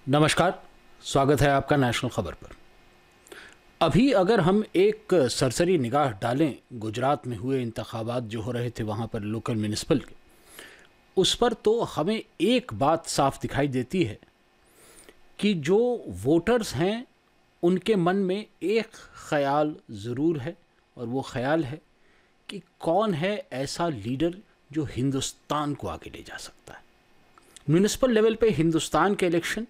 नमस्कार। स्वागत है आपका नेशनल खबर पर। अभी अगर हम एक सरसरी निगाह डालें गुजरात में हुए इंतखाबात जो हो रहे थे वहाँ पर लोकल म्यूनिसिपल के, उस पर तो हमें एक बात साफ दिखाई देती है कि जो वोटर्स हैं उनके मन में एक ख्याल ज़रूर है, और वो ख्याल है कि कौन है ऐसा लीडर जो हिंदुस्तान को आगे ले जा सकता है। म्यूनिसिपल लेवल पे हिंदुस्तान के इलेक्शन,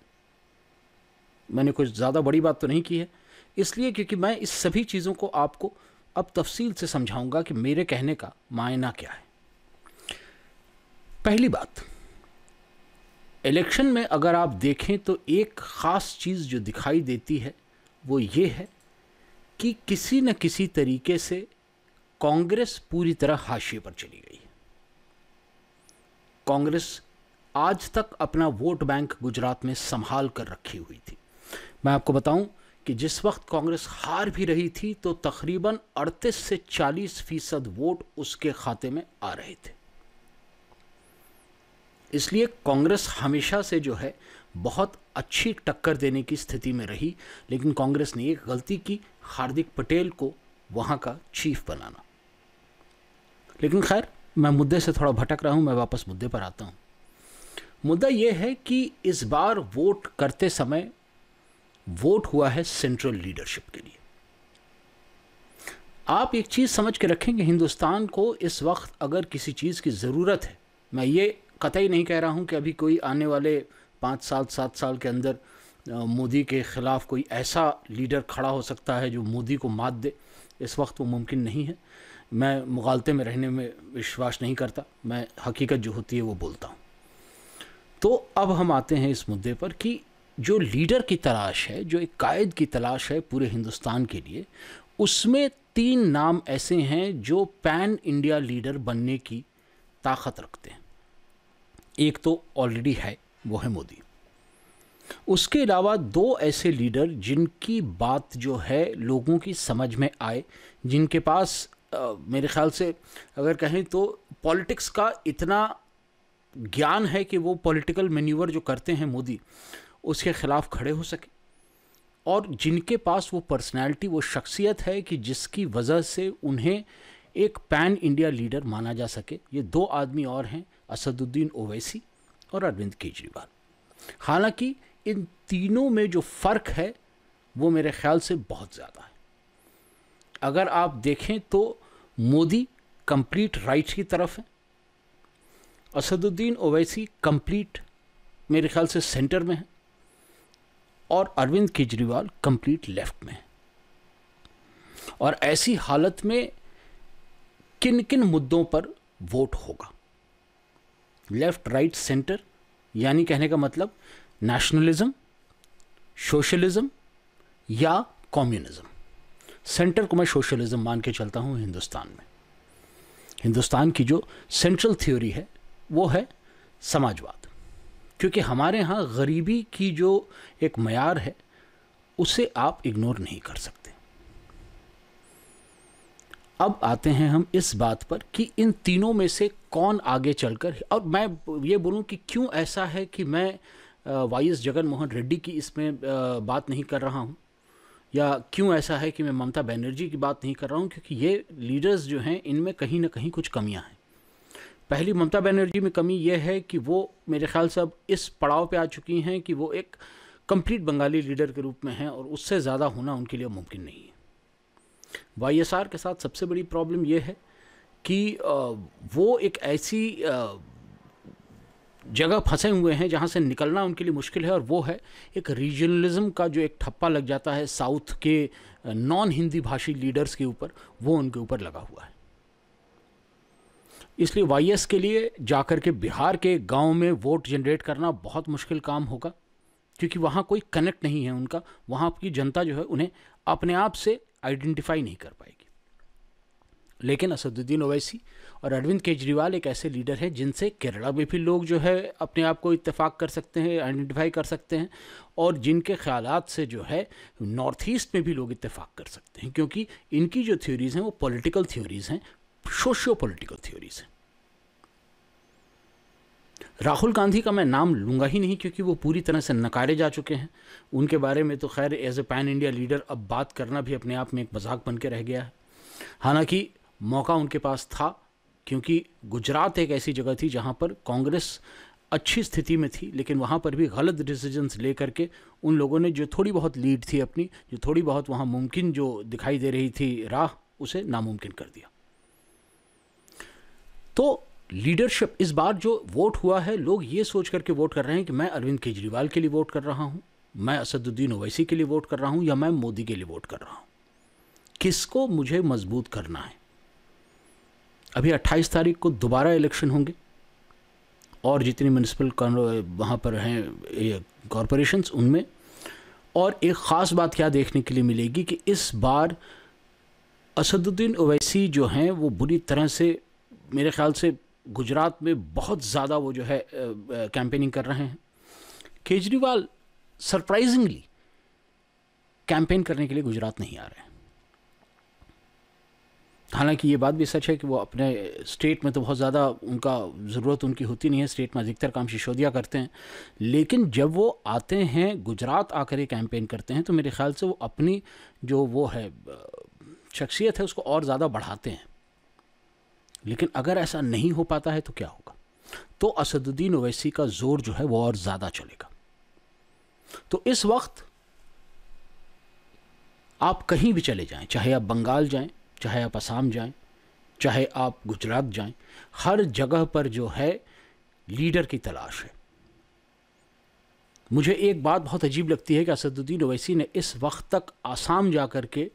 मैंने कुछ ज़्यादा बड़ी बात तो नहीं की है, इसलिए क्योंकि मैं इस सभी चीज़ों को आपको अब तफसील से समझाऊंगा कि मेरे कहने का मायना क्या है। पहली बात, इलेक्शन में अगर आप देखें तो एक ख़ास चीज़ जो दिखाई देती है वो ये है कि किसी न किसी तरीके से कांग्रेस पूरी तरह हाशिए पर चली गई है। कांग्रेस आज तक अपना वोट बैंक गुजरात में संभाल कर रखी हुई थी। मैं आपको बताऊं कि जिस वक्त कांग्रेस हार भी रही थी तो तकरीबन 38 से 40% वोट उसके खाते में आ रहे थे। इसलिए कांग्रेस हमेशा से जो है बहुत अच्छी टक्कर देने की स्थिति में रही, लेकिन कांग्रेस ने एक गलती की, हार्दिक पटेल को वहां का चीफ बनाना। लेकिन खैर, मैं मुद्दे से थोड़ा भटक रहा हूं, मैं वापस मुद्दे पर आता हूं। मुद्दा यह है कि इस बार वोट करते समय वोट हुआ है सेंट्रल लीडरशिप के लिए। आप एक चीज़ समझ के रखेंगे, हिंदुस्तान को इस वक्त अगर किसी चीज़ की ज़रूरत है, मैं ये कतई नहीं कह रहा हूं कि अभी कोई आने वाले 5 साल 7 साल के अंदर मोदी के ख़िलाफ़ कोई ऐसा लीडर खड़ा हो सकता है जो मोदी को मात दे। इस वक्त वो मुमकिन नहीं है। मैं मुगालते में रहने में विश्वास नहीं करता, मैं हकीकत जो होती है वो बोलता हूँ। तो अब हम आते हैं इस मुद्दे पर कि जो लीडर की तलाश है, जो एक कायद की तलाश है पूरे हिंदुस्तान के लिए, उसमें 3 नाम ऐसे हैं जो पैन इंडिया लीडर बनने की ताकत रखते हैं। एक तो ऑलरेडी है, वो है मोदी। उसके अलावा 2 ऐसे लीडर जिनकी बात जो है लोगों की समझ में आए, जिनके पास मेरे ख्याल से अगर कहें तो पॉलिटिक्स का इतना ज्ञान है कि वो पॉलिटिकल मैन्यूवर जो करते हैं मोदी, उसके खिलाफ खड़े हो सके, और जिनके पास वो पर्सनैलिटी, वो शख्सियत है कि जिसकी वजह से उन्हें एक पैन इंडिया लीडर माना जा सके। ये 2 आदमी और हैं, असदुद्दीन ओवैसी और अरविंद केजरीवाल। हालांकि इन तीनों में जो फ़र्क है वो मेरे ख्याल से बहुत ज़्यादा है। अगर आप देखें तो मोदी कंप्लीट राइट की तरफ है, असदुद्दीन ओवैसी कंप्लीट मेरे ख्याल से सेंटर में है, और अरविंद केजरीवाल कंप्लीट लेफ्ट में है। और ऐसी हालत में किन किन मुद्दों पर वोट होगा? लेफ्ट, राइट, सेंटर, यानी कहने का मतलब नेशनलिज्म, सोशलिज्म या कम्युनिज्म। सेंटर को मैं सोशलिज्म मान के चलता हूं हिंदुस्तान में। हिंदुस्तान की जो सेंट्रल थ्योरी है वो है समाजवाद, क्योंकि हमारे यहाँ गरीबी की जो एक मयार है उसे आप इग्नोर नहीं कर सकते। अब आते हैं हम इस बात पर कि इन तीनों में से कौन आगे चलकर, और मैं ये बोलूं कि क्यों ऐसा है कि मैं वाईएस जगन मोहन रेड्डी की इसमें बात नहीं कर रहा हूं, या क्यों ऐसा है कि मैं ममता बनर्जी की बात नहीं कर रहा हूं, क्योंकि ये लीडर्स जो हैं इनमें कहीं ना कहीं कुछ कमियां हैं। पहली, ममता बनर्जी में कमी यह है कि वो मेरे ख्याल से अब इस पड़ाव पे आ चुकी हैं कि वो एक कंप्लीट बंगाली लीडर के रूप में हैं, और उससे ज़्यादा होना उनके लिए मुमकिन नहीं है। वाईएसआर के साथ सबसे बड़ी प्रॉब्लम यह है कि वो एक ऐसी जगह फंसे हुए हैं जहां से निकलना उनके लिए मुश्किल है, और वो है एक रीजनलिज्म का जो एक ठप्पा लग जाता है साउथ के नॉन हिंदी भाषी लीडर्स के ऊपर, वो उनके ऊपर लगा हुआ है। इसलिए वाईएस के लिए जाकर के बिहार के गांव में वोट जनरेट करना बहुत मुश्किल काम होगा, क्योंकि वहाँ कोई कनेक्ट नहीं है उनका। वहाँ की जनता जो है उन्हें अपने आप से आइडेंटिफाई नहीं कर पाएगी। लेकिन असदुद्दीन ओवैसी और अरविंद केजरीवाल एक ऐसे लीडर हैं जिनसे केरला में भी लोग जो है अपने आप को इत्तेफाक कर सकते हैं, आइडेंटिफाई कर सकते हैं, और जिनके ख्यालात से जो है नॉर्थ ईस्ट में भी लोग इत्तेफाक कर सकते हैं, क्योंकि इनकी जो थ्योरीज़ हैं वो पॉलिटिकल थ्योरीज़ हैं, सोशियो पॉलिटिकल थ्योरीज हैं। राहुल गांधी का मैं नाम लूँगा ही नहीं, क्योंकि वो पूरी तरह से नकारे जा चुके हैं। उनके बारे में तो खैर as a pan India leader अब बात करना भी अपने आप में एक मजाक बन के रह गया है। हालांकि मौका उनके पास था, क्योंकि गुजरात एक ऐसी जगह थी जहां पर कांग्रेस अच्छी स्थिति में थी, लेकिन वहां पर भी गलत डिसीजंस ले करके उन लोगों ने जो थोड़ी बहुत लीड थी अपनी, जो थोड़ी बहुत वहां मुमकिन जो दिखाई दे रही थी राह, उसे नामुमकिन कर दिया। तो लीडरशिप इस बार जो वोट हुआ है, लोग ये सोच करके वोट कर रहे हैं कि मैं अरविंद केजरीवाल के लिए वोट कर रहा हूं, मैं असदुद्दीन ओवैसी के लिए वोट कर रहा हूं, या मैं मोदी के लिए वोट कर रहा हूं। किसको मुझे मजबूत करना है। अभी 28 तारीख को दोबारा इलेक्शन होंगे और जितनी म्यूनिसिपल वहाँ पर हैं कॉरपोरेशंस, उनमें। और एक ख़ास बात क्या देखने के लिए मिलेगी कि इस बार असदुद्दीन ओवैसी जो हैं वो बुरी तरह से, मेरे ख्याल से गुजरात में बहुत ज़्यादा वो जो है कैंपेनिंग कर रहे हैं। केजरीवाल सरप्राइजिंगली कैंपेन करने के लिए गुजरात नहीं आ रहे हैं। हालांकि ये बात भी सच है कि वो अपने स्टेट में तो बहुत ज़्यादा उनका ज़रूरत उनकी होती नहीं है, स्टेट में अधिकतर काम सिसोदिया करते हैं, लेकिन जब वो आते हैं गुजरात आकर ये कैंपेन करते हैं तो मेरे ख्याल से वो अपनी जो वो है शख्सियत है उसको और ज़्यादा बढ़ाते हैं। लेकिन अगर ऐसा नहीं हो पाता है तो क्या होगा, तो असदुद्दीन ओवैसी का जोर जो है वो और ज़्यादा चलेगा। तो इस वक्त आप कहीं भी चले जाएं, चाहे आप बंगाल जाएं, चाहे आप असम जाएं, चाहे आप गुजरात जाएं, हर जगह पर जो है लीडर की तलाश है। मुझे एक बात बहुत अजीब लगती है कि असदुद्दीन ओवैसी ने इस वक्त तक आसाम जाकर के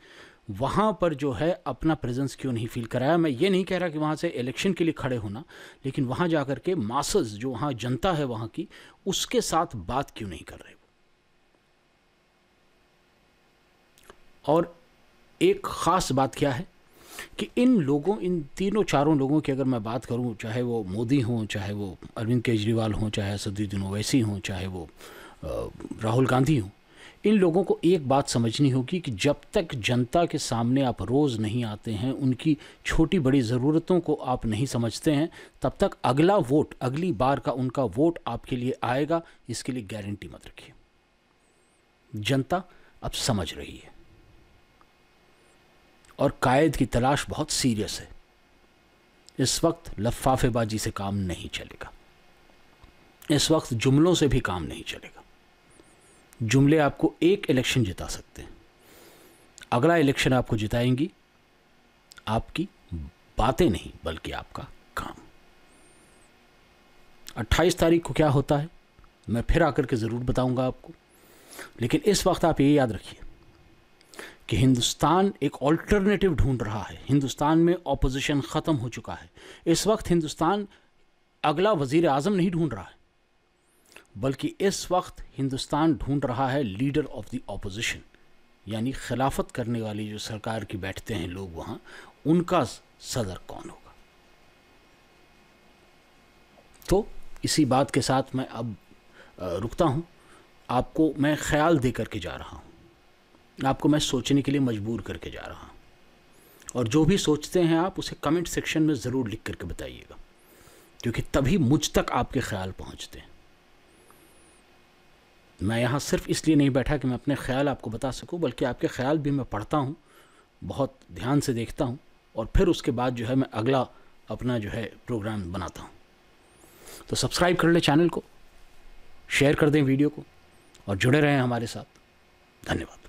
वहाँ पर जो है अपना प्रेजेंस क्यों नहीं फील कराया। मैं ये नहीं कह रहा कि वहाँ से इलेक्शन के लिए खड़े होना, लेकिन वहाँ जाकर के मासस जो वहाँ जनता है वहाँ की, उसके साथ बात क्यों नहीं कर रहे। और एक ख़ास बात क्या है कि इन लोगों, इन तीनों चारों लोगों की अगर मैं बात करूं, चाहे वो मोदी हों, चाहे वो अरविंद केजरीवाल हों, चाहे असदुद्दीन ओवैसी हों, चाहे वो राहुल गांधी हों, इन लोगों को एक बात समझनी होगी कि जब तक जनता के सामने आप रोज़ नहीं आते हैं, उनकी छोटी बड़ी ज़रूरतों को आप नहीं समझते हैं, तब तक अगला वोट, अगली बार का उनका वोट आपके लिए आएगा, इसके लिए गारंटी मत रखिए। जनता अब समझ रही है और कायद की तलाश बहुत सीरियस है। इस वक्त लफाफेबाजी से काम नहीं चलेगा, इस वक्त जुमलों से भी काम नहीं चलेगा। जुमले आपको एक इलेक्शन जिता सकते हैं, अगला इलेक्शन आपको जिताएंगी आपकी बातें नहीं बल्कि आपका काम। 28 तारीख को क्या होता है मैं फिर आकर के ज़रूर बताऊंगा आपको, लेकिन इस वक्त आप ये याद रखिए कि हिंदुस्तान एक ऑल्टरनेटिव ढूंढ रहा है। हिंदुस्तान में ऑपोजिशन ख़त्म हो चुका है। इस वक्त हिंदुस्तान अगला वज़ीर आज़म नहीं ढूंढ रहा है, बल्कि इस वक्त हिंदुस्तान ढूंढ रहा है लीडर ऑफ द ऑपोजिशन, यानी खिलाफत करने वाली जो सरकार की बैठते हैं लोग वहाँ, उनका सदर कौन होगा। तो इसी बात के साथ मैं अब रुकता हूँ। आपको मैं ख्याल दे करके जा रहा हूँ, आपको मैं सोचने के लिए मजबूर करके जा रहा हूँ, और जो भी सोचते हैं आप उसे कमेंट सेक्शन में ज़रूर लिख करके बताइएगा, क्योंकि तभी मुझ तक आपके ख्याल पहुँचते हैं। मैं यहाँ सिर्फ इसलिए नहीं बैठा कि मैं अपने ख्याल आपको बता सकूं, बल्कि आपके ख्याल भी मैं पढ़ता हूँ, बहुत ध्यान से देखता हूँ, और फिर उसके बाद जो है मैं अगला अपना जो है प्रोग्राम बनाता हूँ। तो सब्सक्राइब कर लें चैनल को, शेयर कर दें वीडियो को, और जुड़े रहें हमारे साथ। धन्यवाद।